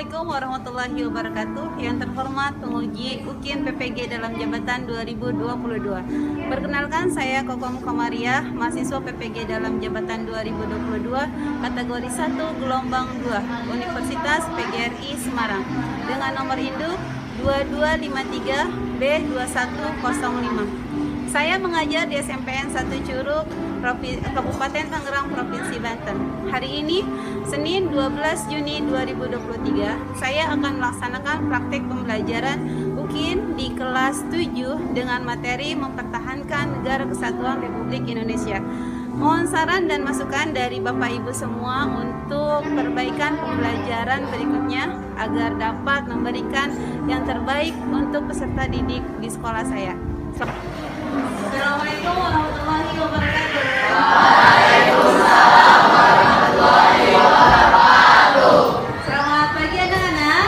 Assalamualaikum warahmatullahi wabarakatuh. Yang terhormat penguji UKIN PPG dalam jabatan 2022. Perkenalkan, saya Kokom Komariah, mahasiswa PPG dalam jabatan 2022, kategori 1 gelombang 2, Universitas PGRI Semarang, dengan nomor induk 2253 B2105. Saya mengajar di SMPN 1 Curug, Kabupaten Tangerang, Provinsi Banten. Hari ini, Senin 12 Juni 2023, saya akan melaksanakan praktek pembelajaran UKIN di kelas 7 dengan materi mempertahankan Negara Kesatuan Republik Indonesia. Mohon saran dan masukan dari Bapak Ibu semua untuk perbaikan pembelajaran berikutnya agar dapat memberikan yang terbaik untuk peserta didik di sekolah saya. Assalamualaikum warahmatullahi wabarakatuh. Waalaikumsalam warahmatullahi wabarakatuh. Selamat pagi anak-anak.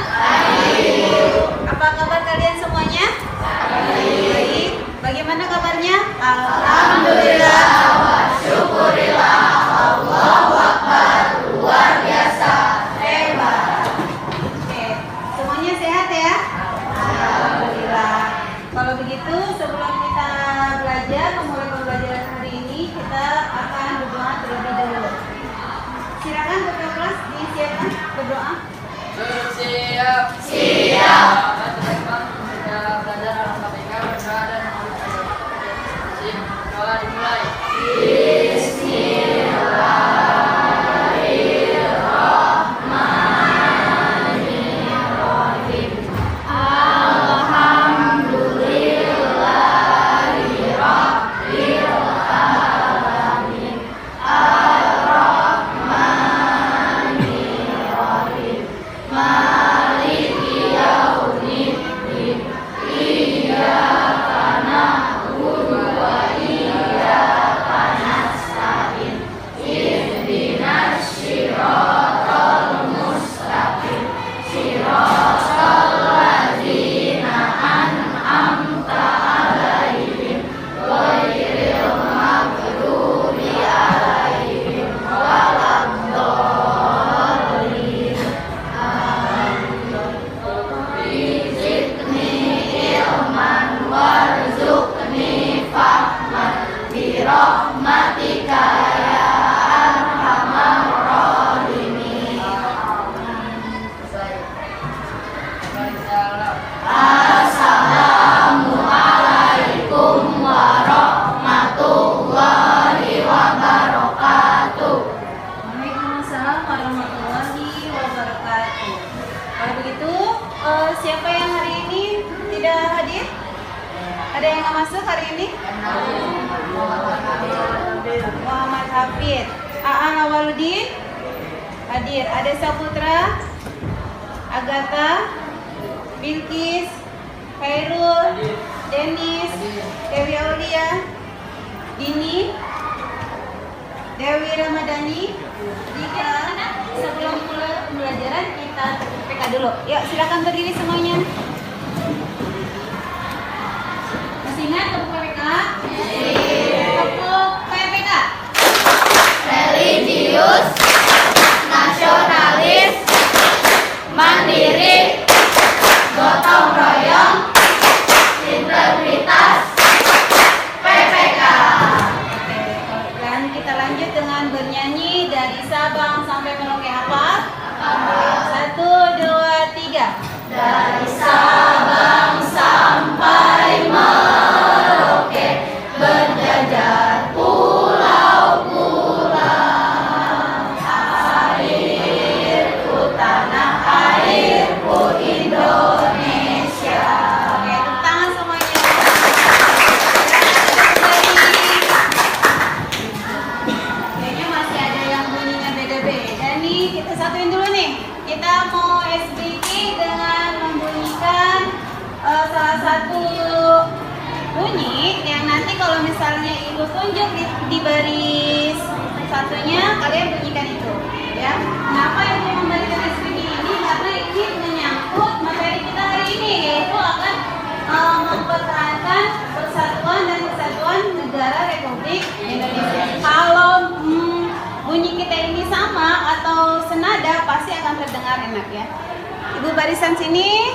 Apa kabar kalian semuanya? Baik. Bagaimana kabarnya? Alhamdulillah wa syukurillah. Allahu Akbar. Luar biasa. Hebat. Oke. Semuanya sehat ya? Alhamdulillah. Kalau begitu, sebelum kita belajar, memulai pembelajaran hari ini, kita akan berdoa terlebih dahulu. Silakan ketua kelas disiapkan berdoa. Siap. Siap. Teman-teman sudah belajar dalam KPK, berdoa dan doa dimulai. Waalaikumsalam warahmatullahi wabarakatuh. Kalau begitu, siapa yang hari ini tidak hadir? Ada yang nggak masuk hari ini? Muhammad Hafid. Aan Awaludin hadir. Ada Saputra, Agatha, Bilkis, Khairul, Denis, Dewi Aulia, Dini, Dewi Ramadhani. Jika sebelum mulai pembelajaran kita PK dulu. Yuk, silakan berdiri semuanya. Masih ingat tepuk PPK? Tepuk PPK. Religius, nasionalis, mandiri, gotong royong, integritas, PPK. Dan kita lanjut dengan bernyanyi dari Sabang sampai Merauke. Hafal? 1, 2, 3. Dari Sabang sampai Merauke, berjajar pulau-pulau. Airku tanah airku Indonesia. Oke, tepuk tangan semuanya. Kayaknya masih ada yang bunyinya beda-beda nih. Kita satuin dulu nih. Kita mau SBK dengan membunyikan salah satu bunyi yang nanti kalau misalnya ibu tunjuk di baris satunya, kalian bunyikan itu ya. Kenapa ibu memberikan SBK ini? Karena ini menyangkut materi kita hari ini, yaitu akan mempertahankan persatuan dan kesatuan negara Republik Indonesia. Kalau bunyi kita ini sama atau senada, pasti akan terdengar enak ya. Ibu barisan sini,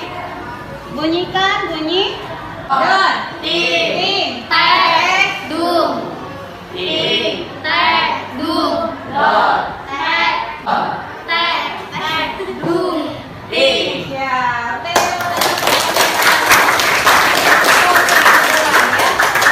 bunyikan bunyi dot, ting, tek, dung, ting, tek, dung, dot, tek, dung, ting. Ya,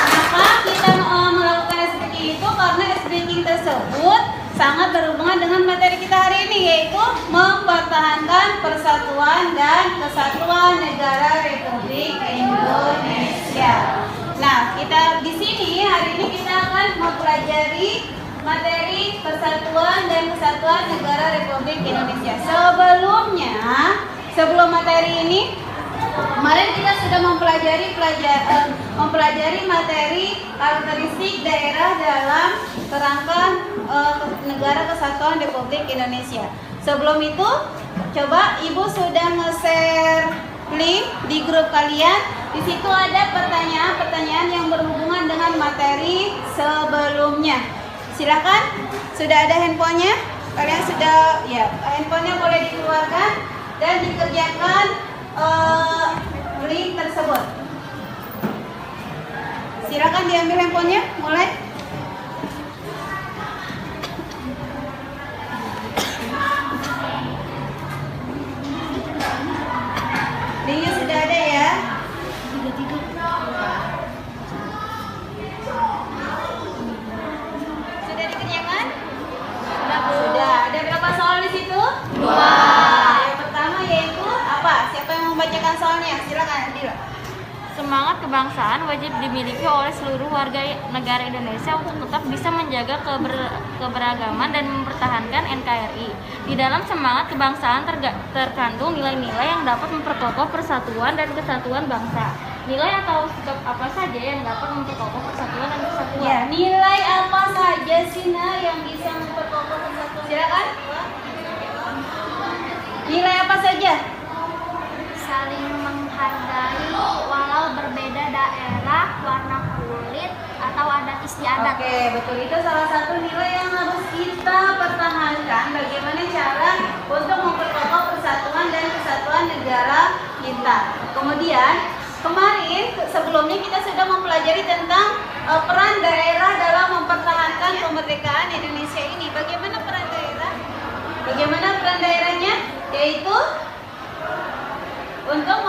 kenapa kita melakukan ice breaking itu? Karena ice breaking tersebut sangat berhubungan dengan materi kita hari ini, yaitu mempertahankan persatuan dan kesatuan negara Republik Indonesia. Nah, kita di sini hari ini kita akan mempelajari materi persatuan dan kesatuan negara Republik Indonesia. Sebelum materi ini, kemarin kita sudah mempelajari materi karakteristik daerah dalam kerangka negara kesatuan Republik Indonesia. Sebelum itu, coba Ibu sudah nge-share link di grup kalian. Di situ ada pertanyaan-pertanyaan yang berhubungan dengan materi sebelumnya. Silakan, sudah ada handphonenya? Kalian sudah, ya, handphonenya boleh dikeluarkan dan dikerjakan link tersebut. Silakan diambil handphonenya, mulai. Linknya sudah ada ya. Sudah dikerjakan? Sudah. Ada berapa soal di situ? 2. Yang pertama yaitu apa? Siapa yang membacakan soalnya? Silakan, Adila. Semangat kebangsaan wajib dimiliki oleh seluruh warga negara Indonesia untuk tetap bisa menjaga keberagaman dan mempertahankan NKRI. Di dalam semangat kebangsaan terkandung nilai-nilai yang dapat memperkokoh persatuan dan kesatuan bangsa. Nilai atau sikap apa saja yang dapat memperkokoh persatuan dan kesatuan? Ya, nilai apa saja sih yang bisa memperkokoh persatuan? Silakan. Nilai apa saja? Saling menghargai walau berbeda daerah, warna kulit, atau adat istiadat. Oke, betul. Itu salah satu nilai yang harus kita pertahankan. Bagaimana cara untuk memperkokoh persatuan dan kesatuan negara kita. Kemudian, kemarin sebelumnya kita sudah mempelajari tentang peran daerah dalam mempertahankan kemerdekaan Indonesia ini. Bagaimana peran daerah? Bagaimana peran daerahnya? Yaitu untuk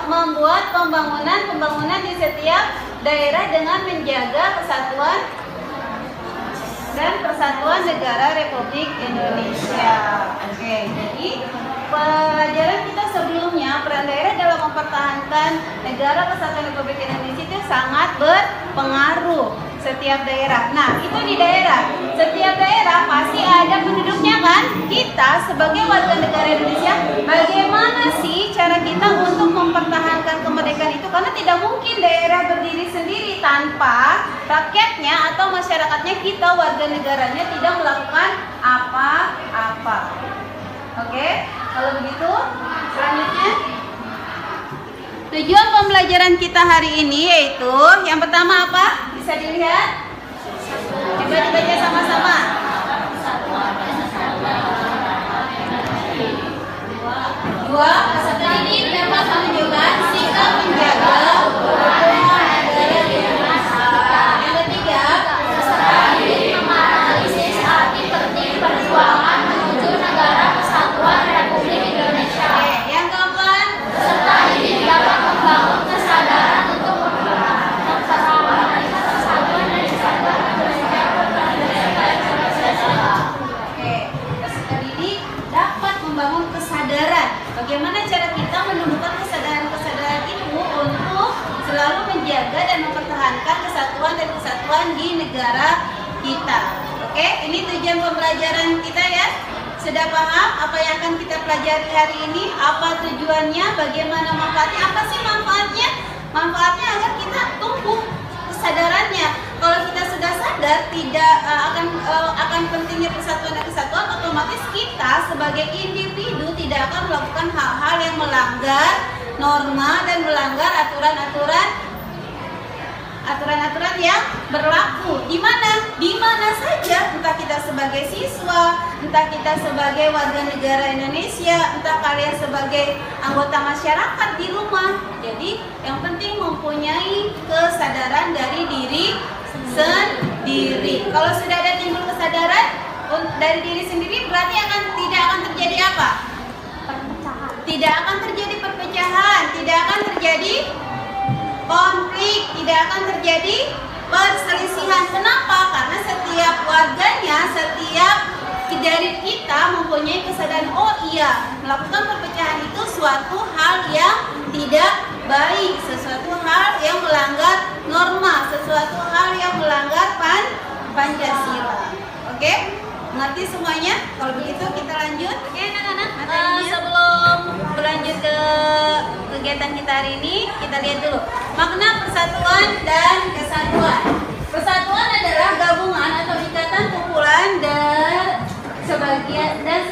membuat pembangunan di setiap daerah dengan menjaga kesatuan dan persatuan negara Republik Indonesia. Oke, jadi pelajaran kita sebelumnya, peran daerah dalam mempertahankan negara kesatuan Republik Indonesia itu sangat berpengaruh setiap daerah. Nah, itu di daerah. Setiap daerah pasti ada penduduknya kan? Kita sebagai warga negara Indonesia, bagaimana sih cara kita untuk mempertahankan kemerdekaan itu? Karena tidak mungkin daerah berdiri sendiri tanpa rakyatnya atau masyarakatnya, kita warga negaranya tidak melakukan apa-apa. Oke, kalau begitu selanjutnya tujuan pembelajaran kita hari ini yaitu yang pertama apa? Bisa dilihat? Coba dibaca sama-sama. Dua, peserta ini dapat menunjukkan sikap menjaga hubungan negara dengan masyarakat. Yang ketiga, peserta ini menganalisis arti penting perjuangan menuju negara kesatuan Republik Indonesia. Yang keempat, peserta ini dapat membangun kesadaran untuk memperankan kesatuan dan kesatuan Indonesia. Oke, peserta didik dapat membangun kesadaran. Bagaimana cara kita menumbuhkan kesadaran-kesadaran itu untuk selalu menjaga dan mempertahankan kesatuan dan kesatuan di negara kita. Oke, ini tujuan pembelajaran kita ya. Sudah paham apa yang akan kita pelajari hari ini? Apa tujuannya? Bagaimana manfaatnya? Apa sih manfaatnya? Manfaatnya agar kita tumbuh kesadarannya. Kalau kita sudah sadar tidak akan pentingnya persatuan dan kesatuan, otomatis kita sebagai individu tidak akan melakukan hal-hal yang melanggar norma dan melanggar aturan-aturan aturan-aturan yang berlaku. Di mana? Di mana saja, entah kita sebagai siswa, entah kita sebagai warga negara Indonesia, entah kalian sebagai anggota masyarakat di rumah. Jadi yang penting mempunyai kesadaran dari diri sendiri. Kalau sudah ada timbul kesadaran dari diri sendiri, berarti tidak akan terjadi apa? Perpecahan. Tidak akan terjadi perpecahan, tidak akan terjadi konflik, tidak akan terjadi perselisihan. Kenapa? Karena setiap warganya, setiap dari kita mempunyai kesadaran, oh iya, melakukan perpecahan itu suatu hal yang tidak baik, sesuatu hal yang melanggar norma, sesuatu hal yang melanggar Pancasila. Oke? Mengerti semuanya? Kalau begitu kita lanjut. Oke, anak-anak. Sebelum berlanjut ke kegiatan kita hari ini, kita lihat dulu makna persatuan dan kesatuan. Persatuan adalah gabungan atau ikatan kumpulan dan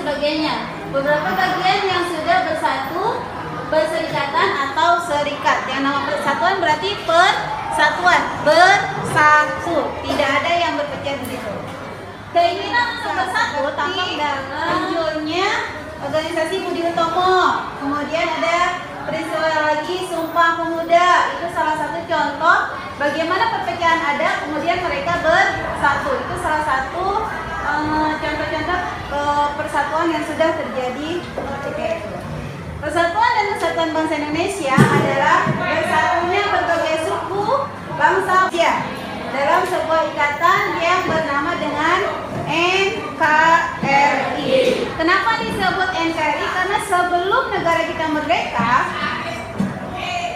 sebagainya. Beberapa bagian yang sudah bersatu, berserikatan atau serikat. Yang nama persatuan berarti persatuan, bersatu. Tidak ada yang berpecah begitu. Keinginan untuk bersatu tampak dalam munculnya organisasi Budi Utomo. Kemudian ada peristiwa lagi Sumpah Pemuda. Itu salah satu contoh bagaimana perpecahan ada, kemudian mereka bersatu. Itu salah satu contoh-contoh persatuan yang sudah terjadi. Persatuan dan Kesatuan Bangsa Indonesia adalah bersatunya berbagai suku bangsa dalam sebuah ikatan yang bernama dengan NKRI. Kenapa disebut NKRI? Karena sebelum negara kita merdeka,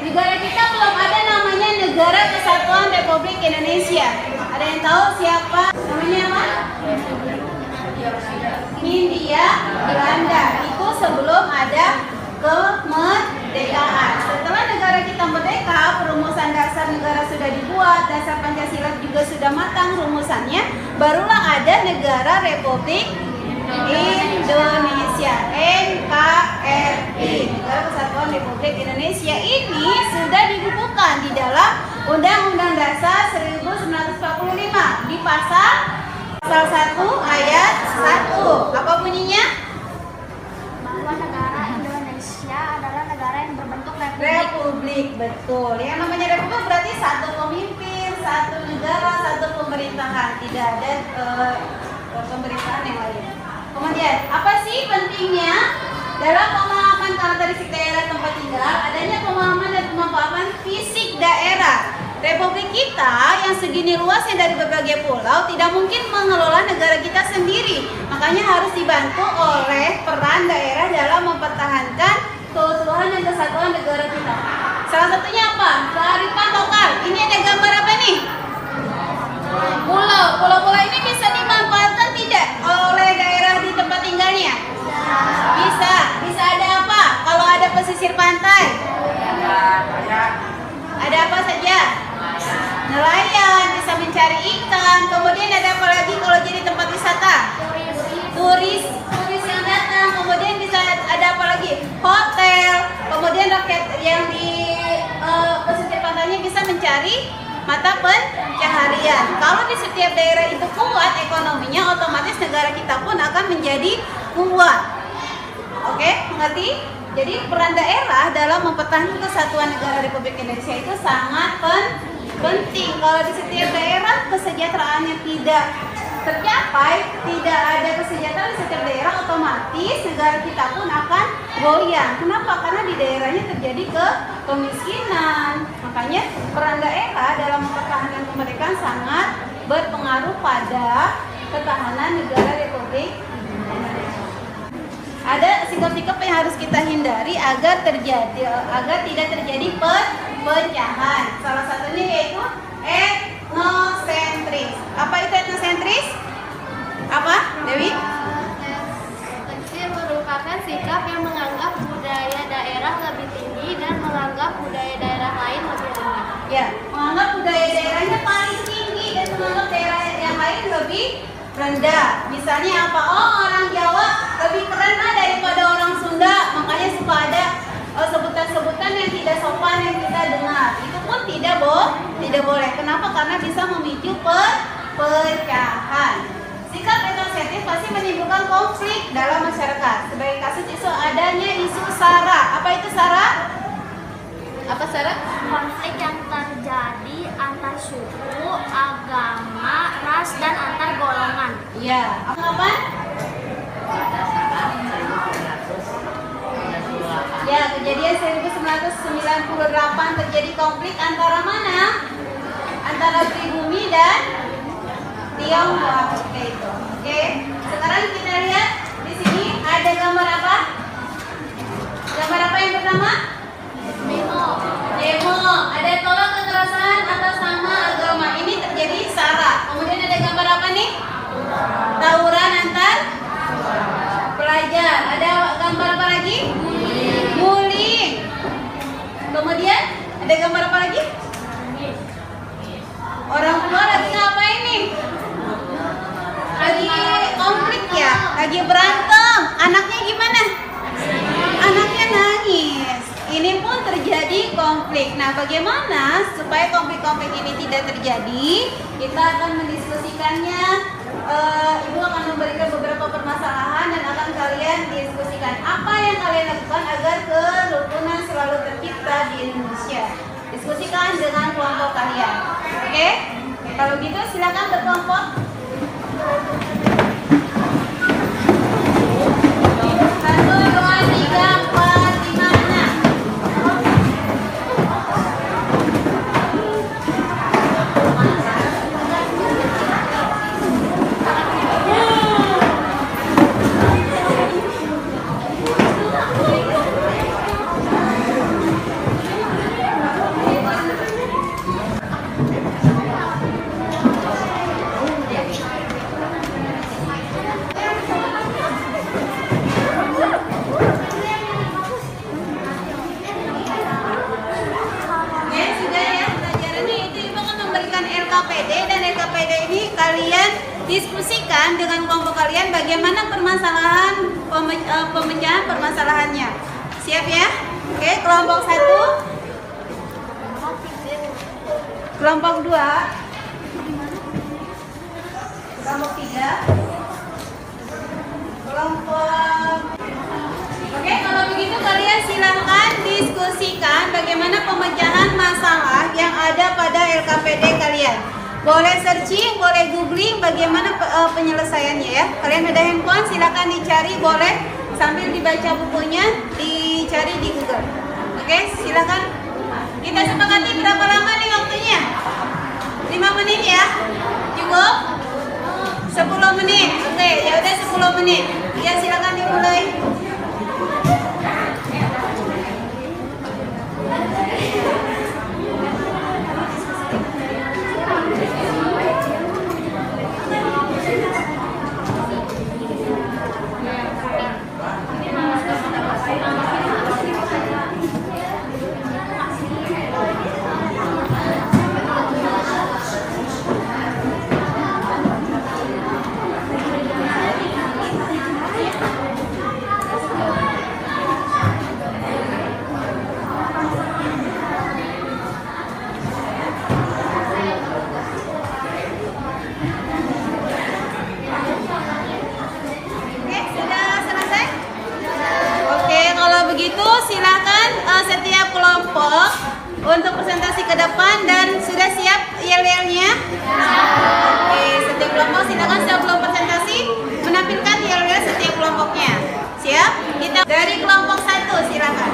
negara kita belum ada namanya Negara Kesatuan Republik Indonesia. Ada yang tahu siapa namanya apa? Hindia Belanda. Itu sebelum ada kemerdekaan. Setelah negara kita merdeka, perumusan dasar negara sudah dibuat, dasar Pancasila juga sudah matang rumusannya, barulah ada Negara Republik Indonesia, NKRI, Negara Kesatuan Republik Indonesia. Ini sudah dibukukan di dalam Undang-Undang Dasar 1945 di pasal 1 ayat 1. Apa bunyinya? Bahwa negara Indonesia adalah negara yang berbentuk republik. Betul. Yang namanya republik berarti satu pemimpin, satu negara, satu pemerintahan. Tidak ada pemerintahan yang lain. Kemudian, apa sih pentingnya dalam pemahaman karakteristik daerah tempat tinggal? Adanya pemahaman dan pemahaman fisik daerah. Republik kita yang segini luasnya dari berbagai pulau tidak mungkin mengelola negara kita sendiri. Makanya harus dibantu oleh peran daerah dalam mempertahankan keutuhan dan kesatuan negara kita. Salah satunya apa? Kearifan lokal. Ini ada gambar apa nih? Pulau. Pulau-pulau ini bisa dimanfaatkan tidak oleh daerah di tempat tinggalnya? Bisa. Bisa ada apa? Kalau ada pesisir pantai? Ada apa saja? Nelayan, bisa mencari ikan. Kemudian ada apa lagi kalau jadi tempat wisata? Turis yang datang. Kemudian bisa ada apa lagi? Hotel. Kemudian rakyat yang di pesisir pantainya bisa mencari mata pencaharian. Kalau di setiap daerah itu kuat ekonominya, otomatis negara kita pun akan menjadi kuat. Oke, mengerti? Jadi peran daerah dalam mempertahankan kesatuan negara Republik Indonesia itu sangat penting. Kalau di setiap daerah kesejahteraannya tidak tercapai, tidak ada kesejahteraan di setiap daerah, otomatis negara kita pun akan goyang. Kenapa? Karena di daerahnya terjadi kemiskinan. Makanya peran daerah dalam mempertahankan kemerdekaan sangat berpengaruh pada ketahanan negara Republik Indonesia. Ada sikap-sikap yang harus kita hindari agar tidak terjadi perpecahan. Salah satunya yaitu etnosentris. Apa itu etnosentris? Apa, Dewi? Etnosentris merupakan sikap yang menganggap budaya daerah lebih tinggi dan menganggap budaya daerah lain lebih rendah. Ya, menganggap budaya daerahnya paling tinggi dan menganggap daerah yang lain lebih rendah. Misalnya apa? Oh, orang Jawa lebih keren daripada orang Sunda. Makanya suka ada sebutan-sebutan yang tidak sopan yang kita dengar. Itu pun tidak tidak boleh. Kenapa? Karena bisa memicu perpecahan. Sikap heterosentif pasti menimbulkan konflik dalam masyarakat. Sebagai kasus isu adanya isu SARA. Apa itu SARA? Apa SARA? Konflik yang terjadi antar suku, agama, ras, dan antar golongan. Iya. Apa? Ya, kejadian 1998 terjadi konflik antara mana? Antara pribumi dan Tionghoa. Oke itu. Oke. Sekarang kita lihat di sini ada gambar apa? Gambar apa yang pertama? Demo. Demo. Ada tolak kekerasan atas nama agama. Ini terjadi SARA. Kemudian ada gambar apa nih? Tawuran antar pelajar. Ada gambar apa lagi? Bullying. Kemudian ada gambar apa lagi? Orang tua lagi ngapain nih? Lagi konflik ya? Lagi berantem. Anaknya gimana? Anaknya nangis. Ini pun terjadi konflik. Nah, bagaimana supaya konflik-konflik ini tidak terjadi? Kita akan mendiskusikannya. Ibu akan memberikan beberapa permasalahan dan akan kalian diskusikan apa yang kalian lakukan agar kerukunan selalu tercipta di Indonesia. Diskusikan dengan kelompok kalian. Oke? Kalau gitu silakan berkelompok. 1, 2, 3, 4, 5, 6. LKPD dan LKPD ini kalian diskusikan dengan kelompok kalian bagaimana permasalahan pemecahan permasalahannya. Siap ya? Oke, kelompok 1, kelompok 2, kelompok 3, kelompok. Oke, kalau begitu kalian silakan diskusikan bagaimana pemecahan masalah yang ada pada LKPD kalian. Boleh searching, boleh googling bagaimana penyelesaiannya ya. Kalian ada handphone, silakan dicari, boleh sambil dibaca bukunya, dicari di Google. Oke, silakan. Kita sepakati berapa lama nih waktunya? 5 menit ya? Cukup? 10 menit. Oke, ya udah 10 menit. Ya silakan dimulai. Silakan setiap kelompok untuk presentasi ke depan dan sudah siap yel-yelnya? Oke, setiap kelompok silakan sebelum presentasi menampilkan yel-yel setiap kelompoknya. Siap? Kita dari kelompok 1 silakan.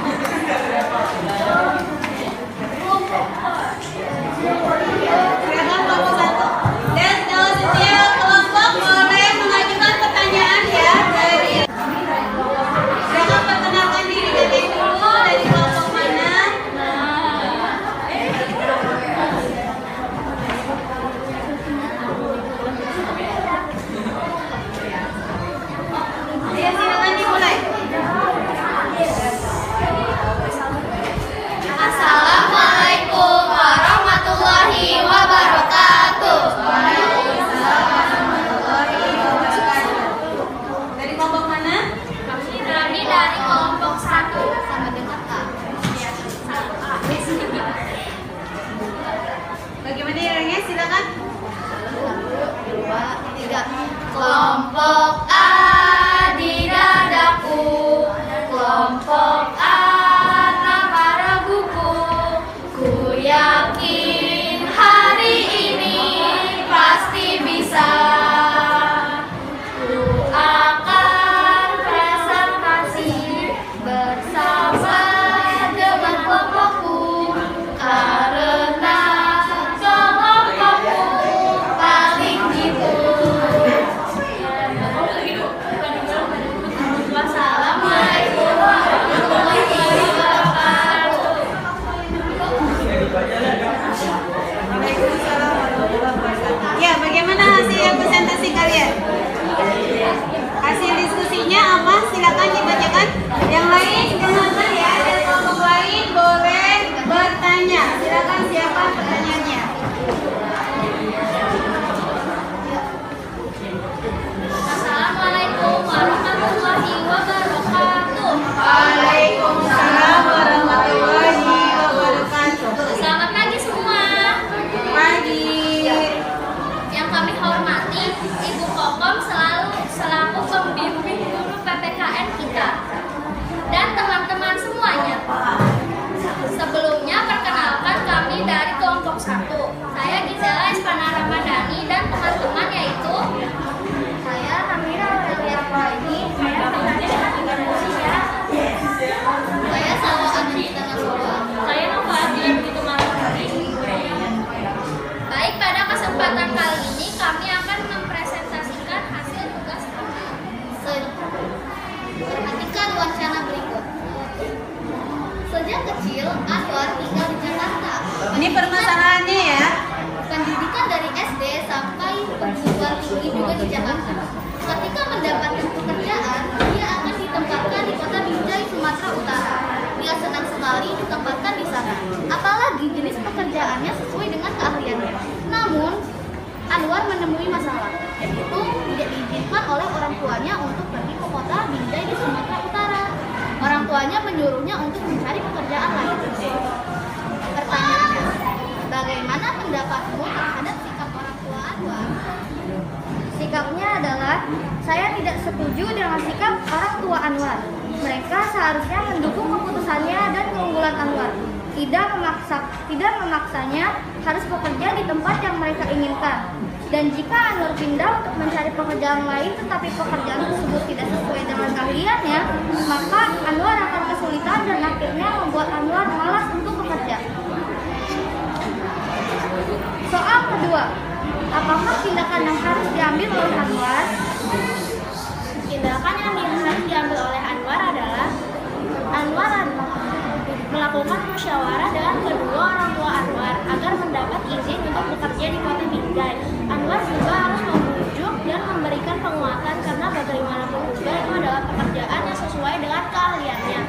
Silakan kelompok 1. Dan setiap kelompok boleh mengajukan pertanyaan ya dari. Silakan perkenalkan diri dari dulu, dari kelompok mana? Ya, silakan dimulai. Sejak kecil, Anwar tinggal di Jakarta. Ini permasalahannya ya. Pendidikan dari SD sampai perguruan tinggi juga di Jakarta. Ketika mendapatkan pekerjaan, dia akan ditempatkan di kota Binjai, Sumatera Utara. Dia senang sekali ditempatkan di sana. Apalagi jenis pekerjaannya sesuai dengan keahliannya. Namun, Anwar menemui masalah, yaitu tidak diizinkan oleh orang tuanya untuk pergi ke kota Binjai di Sumatera Utara. Orang tuanya menyuruhnya untuk mencari pekerjaan lain. Pertanyaannya, bagaimana pendapatmu terhadap sikap orang tua Anwar? Sikapnya adalah, saya tidak setuju dengan sikap orang tua Anwar. Mereka seharusnya mendukung keputusannya dan keunggulan Anwar. Tidak memaksanya harus bekerja di tempat yang mereka inginkan. Dan jika Anwar pindah untuk mencari pekerjaan lain tetapi pekerjaan tersebut tidak sesuai dengan keahliannya, maka Anwar akan kesulitan dan akhirnya membuat Anwar malas untuk bekerja. Soal kedua, apakah tindakan yang harus diambil oleh Anwar? Tindakan yang harus diambil oleh Anwar adalah Anwar melakukan musyawarah dengan kedua orang tua Anwar agar mendapat izin untuk bekerja di kota Binjai. Anwar juga harus membujuk dan memberikan penguatan karena bagaimanapun juga itu adalah pekerjaan yang sesuai dengan keahliannya.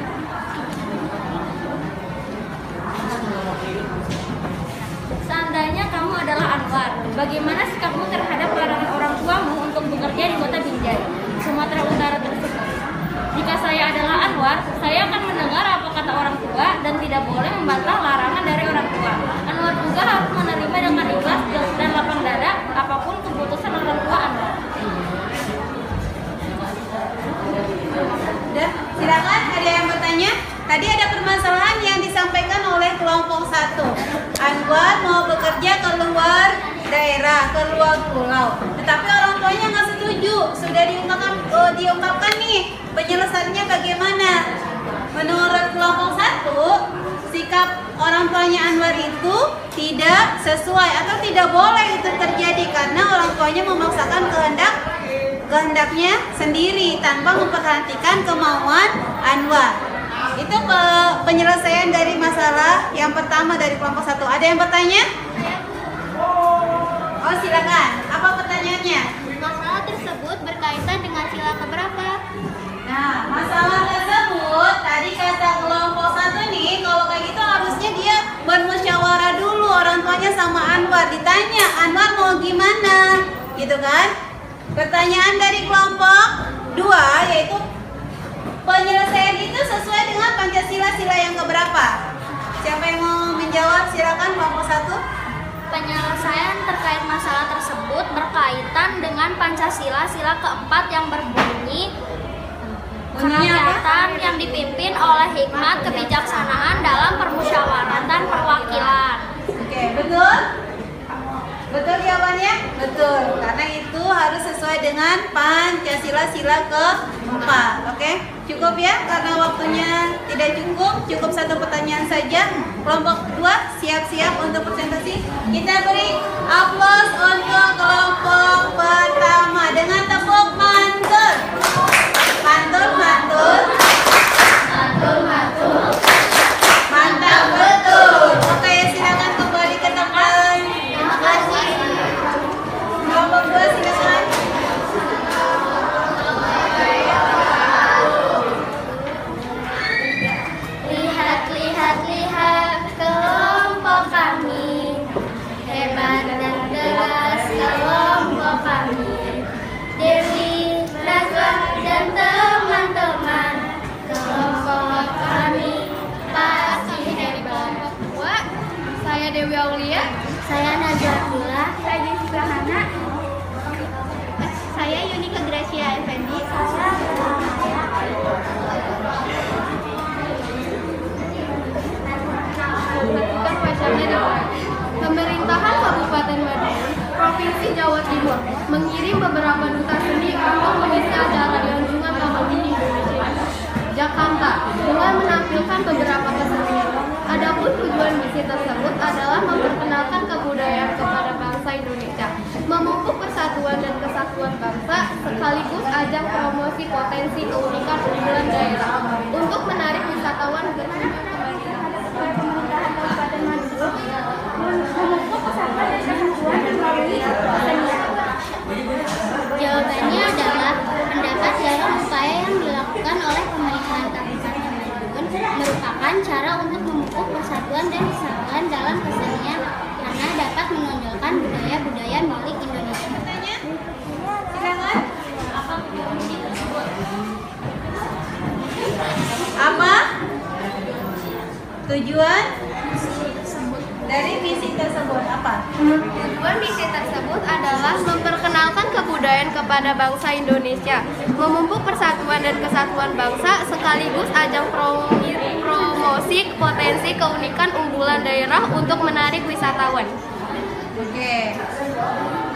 Seandainya kamu adalah Anwar, bagaimana sikapmu terhadap larangan orang tuamu untuk bekerja di kota Binjai, Sumatera Utara tersebut? Jika saya adalah Anwar, saya akan mendengar apa kata orang tua dan tidak boleh membantah larangan dari orang tua. Anwar juga harus menerima dengan ikhlas dan lapang dada apapun keputusan orang tua Anwar. Udah, silakan ada yang bertanya. Tadi ada permasalahan yang disampaikan oleh kelompok 1. Anwar mau bekerja keluar daerah, keluar pulau. Tetapi orang tuanya nggak setuju. Sudah diungkapkan nih penyelesaiannya bagaimana. Menurut kelompok 1, sikap orang tuanya Anwar itu tidak sesuai atau tidak boleh itu terjadi karena orang tuanya memaksakan kehendaknya sendiri tanpa memperhatikan kemauan Anwar. Itu penyelesaian dari masalah yang pertama dari kelompok 1. Ada yang bertanya? Oh, silakan. Apa pertanyaannya? Masalah tersebut berkaitan dengan sila keberapa? Nah, masalah tersebut tadi kata kelompok 1 nih, kalau kayak gitu harusnya dia bermusyawarah dulu orang tuanya sama Anwar, ditanya Anwar mau gimana, gitu kan? Pertanyaan dari kelompok 2 yaitu penyelesaian itu sesuai dengan Pancasila sila yang keberapa? Siapa yang mau menjawab? Silakan kelompok 1. Penyelesaian terkait masalah tersebut berkaitan dengan Pancasila sila keempat yang berbunyi kerakyatan yang dipimpin oleh hikmat kebijaksanaan dalam permusyawaratan perwakilan. Oke, betul? Betul jawabannya? Betul, karena itu harus sesuai dengan Pancasila sila keempat. Oke, cukup ya, karena waktunya tidak cukup 1 pertanyaan saja. Kelompok 2 siap-siap untuk presentasi. Kita beri aplaus untuk kelompok pertama dengan tepuk mantul. Mantul, mantul. Mantul, mantul. Mantap betul. Oke, silakan kembali ke tempat. Terima kasih. Kelompok 2 silakan. Lihat, lihat, lihat kelompok kami, hebat dan tegas kelompok kami. Dewi, Najwa dan teman-teman, kelompok kami pasti hebat. Wah, saya Dewi Aulia. Saya Najwa Abdullah. Saya Jessica Hana. Saya Yunika Gracia Effendi. Perhatikan websitenya dapat. Pemerintahan Kabupaten Bandung, Provinsi Jawa Timur mengirim beberapa duta seni untuk mengisi acara Junjungan Tahun Ini Indonesia Jakarta dengan menampilkan beberapa kesenian. Adapun tujuan misi tersebut adalah memperkenalkan kebudayaan kepada bangsa Indonesia, memupuk persatuan dan kesatuan bangsa, sekaligus ajang merupakan cara untuk memupuk persatuan dan kesatuan dalam kesenian karena dapat menonjolkan budaya-budaya milik Indonesia. Silakan. Apa tujuan dari misi tersebut? Apa? Tujuan misi tersebut adalah memperkenalkan kebudayaan kepada bangsa Indonesia, memupuk persatuan dan kesatuan bangsa, sekaligus ajang promosi potensi keunikan unggulan daerah untuk menarik wisatawan. Oke.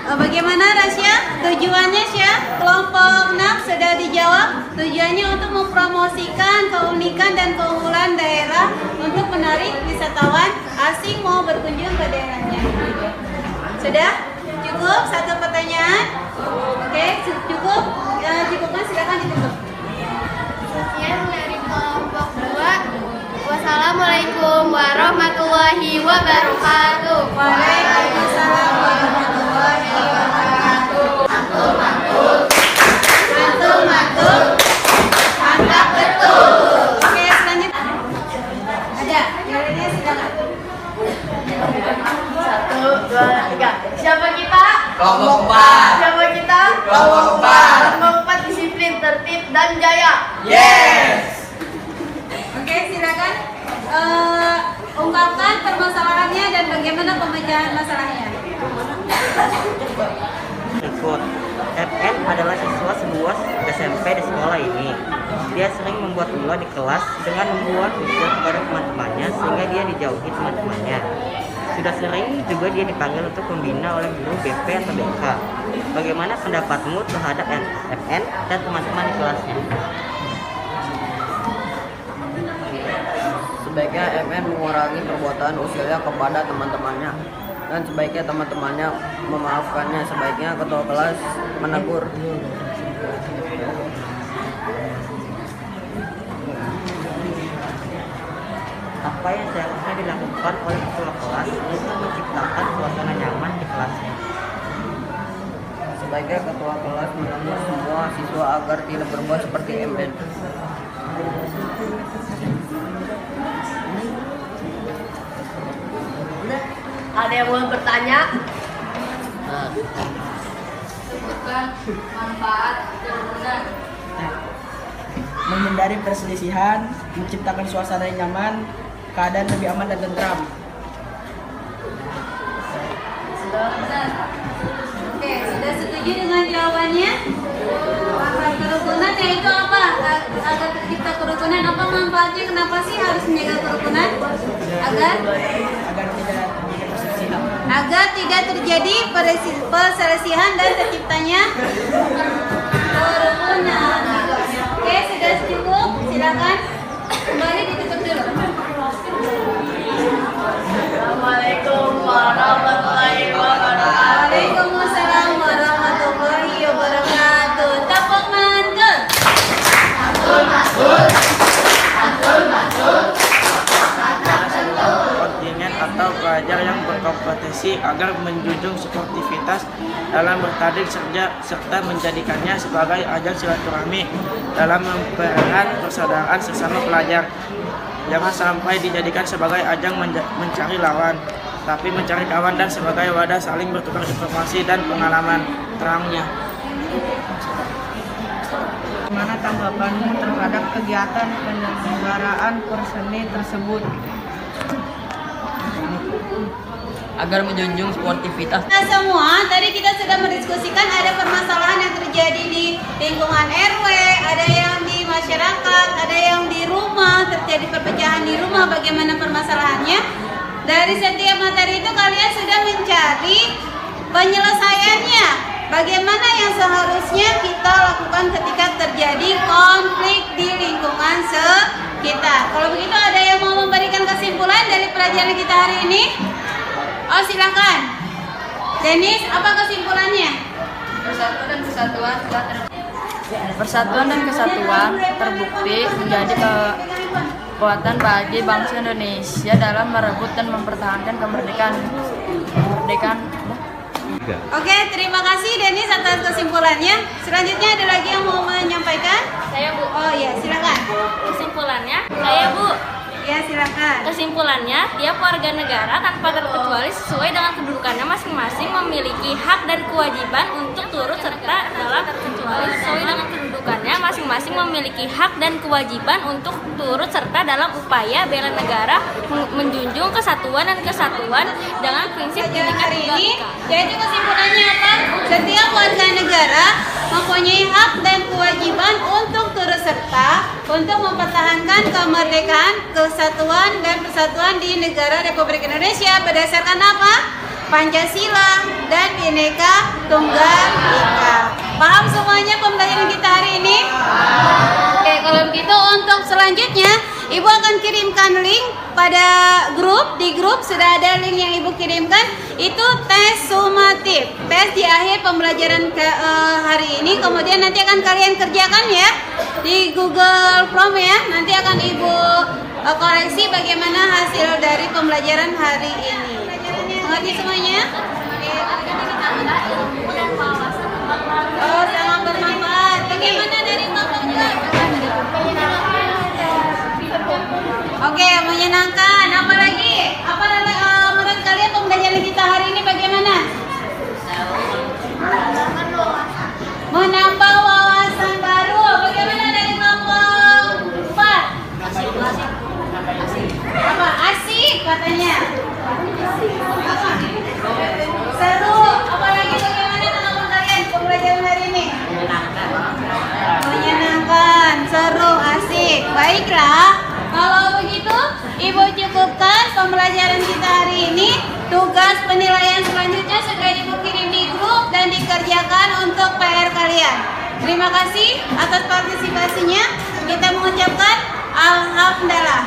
Bagaimana Rasya? Tujuannya Syah? Kelompok 6 sudah dijawab. Tujuannya untuk mempromosikan keunikan dan keunggulan daerah untuk menarik wisatawan asing mau berkunjung ke daerahnya. Sudah? Cukup? Satu pertanyaan? Oke, cukup? Cukupkan, silakan ditutup. Sekian dari kelompok 2. Wassalamualaikum warahmatullahi wabarakatuh. Waalaikumsalam warahmatullahi wabarakatuh. Mantul. Mantap betul. Oke, selanjutnya. Ada, jawabannya silakan. 1, 2, 3. Siapa kita? Kelompok 4. Siapa kita? Kelompok 4. Kelompok 4 disiplin, tertib, dan jaya. Yes. Oke, silakan ungkapkan permasalahannya dan bagaimana pemecahan masalahnya. Ikut. FN adalah siswa sebuah SMP di sekolah ini. Dia sering membuat ulah di kelas dengan membuat usil kepada teman-temannya sehingga dia dijauhi teman-temannya. Sudah sering juga dia dipanggil untuk membina oleh guru BP atau BK. Bagaimana pendapatmu terhadap FN dan teman-teman di kelasnya? Sebaiknya FN mengurangi perbuatan usilnya kepada teman-temannya dan sebaiknya teman-temannya memaafkannya. Sebaiknya ketua kelas menegur. Apa yang seharusnya dilakukan oleh ketua kelas untuk menciptakan suasana nyaman di kelasnya? Sebaiknya ketua kelas menegur semua siswa agar tidak berbuat seperti MN. Ada yang mau bertanya? Sebutkan manfaat kerumunan. Menghindari perselisihan, menciptakan suasana yang nyaman, keadaan lebih aman dan tentram. Oke, sudah setuju dengan jawabannya? Kerukunan yaitu apa? Agar tercipta kerukunan, apa manfaatnya? Kenapa sih harus menjaga kerukunan? Agar tidak terjadi perselisihan dan terciptanya kerukunan. Oke, sudah cukup. Silakan kembali ditutup dulu. Assalamualaikum warahmatullahi wabarakatuh. Waalaikumsalam warahmatullahi wabarakatuh. Tepuk mantul. Kontingen atau pelajar yang berkompetisi agar menjunjung sportivitas dalam bertanding serta menjadikannya sebagai ajang silaturahmi dalam mempererat persaudaraan sesama pelajar. Jangan sampai dijadikan sebagai ajang mencari lawan, tapi mencari kawan dan sebagai wadah saling bertukar informasi dan pengalaman terangnya. Bagaimana tanggapanmu terhadap kegiatan penyelenggaraan perseni tersebut? Agar menjunjung sportivitas. Nah semua, tadi kita sudah mendiskusikan ada permasalahan yang terjadi di lingkungan RW, ada yang di masyarakat, ada yang di rumah, terjadi perpecahan di rumah, bagaimana permasalahannya. Dari setiap materi itu kalian sudah mencari penyelesaiannya. Bagaimana yang seharusnya kita lakukan ketika terjadi konflik di lingkungan sekitar. Kalau begitu ada yang mau memberikan kesimpulan dari pelajaran kita hari ini? Oh silakan, Denis, apa kesimpulannya? Persatuan dan kesatuan Persatuan dan kesatuan terbukti menjadi kekuatan bagi bangsa Indonesia dalam merebut dan mempertahankan kemerdekaan. Oke, terima kasih Denis atas kesimpulannya. Selanjutnya ada lagi yang mau menyampaikan? Saya Bu. Oh iya, silakan. Kesimpulannya, saya Bu. Ya, silakan. Kesimpulannya, tiap warga negara tanpa terkecuali sesuai dengan kedudukannya masing-masing memiliki hak dan kewajiban untuk turut serta dalam upaya bela negara, menjunjung kesatuan dan kesatuan dengan prinsip Bhinneka Tunggal Ika. Jadi kesimpulannya apa? Setiap warga negara mempunyai hak dan kewajiban untuk turut serta untuk mempertahankan kemerdekaan, kesatuan dan persatuan di negara Republik Indonesia berdasarkan apa? Pancasila dan Bhinneka Tunggal Ika. Paham semuanya pembelajaran kita hari ini? Oke, kalau begitu untuk selanjutnya Ibu akan kirimkan link pada grup. Di grup sudah ada link yang Ibu kirimkan. Itu tes sumatif, tes di akhir pembelajaran hari ini. Kemudian nanti akan kalian kerjakan ya di Google Form ya. Nanti akan Ibu koreksi bagaimana hasil dari pembelajaran hari ini. Mengerti semuanya? Oh, sangat bermanfaat. Bagaimana dari Bapak juga? Oke, menyenangkan. Apa lagi? Apa menurut kalian pembelajaran kita hari ini bagaimana? Menambah wawasan baru. Bagaimana dari kelompok 4? Apa? Asik katanya. Apa? Seru. Apalagi bagaimana tanggapan kalian pembelajaran hari ini? Menyenangkan, seru, asik. Baiklah. Kalau begitu, Ibu cukupkan pembelajaran kita hari ini. Tugas penilaian selanjutnya sudah Ibu kirim di grup dan dikerjakan untuk PR kalian. Terima kasih atas partisipasinya. Kita mengucapkan alhamdulillah.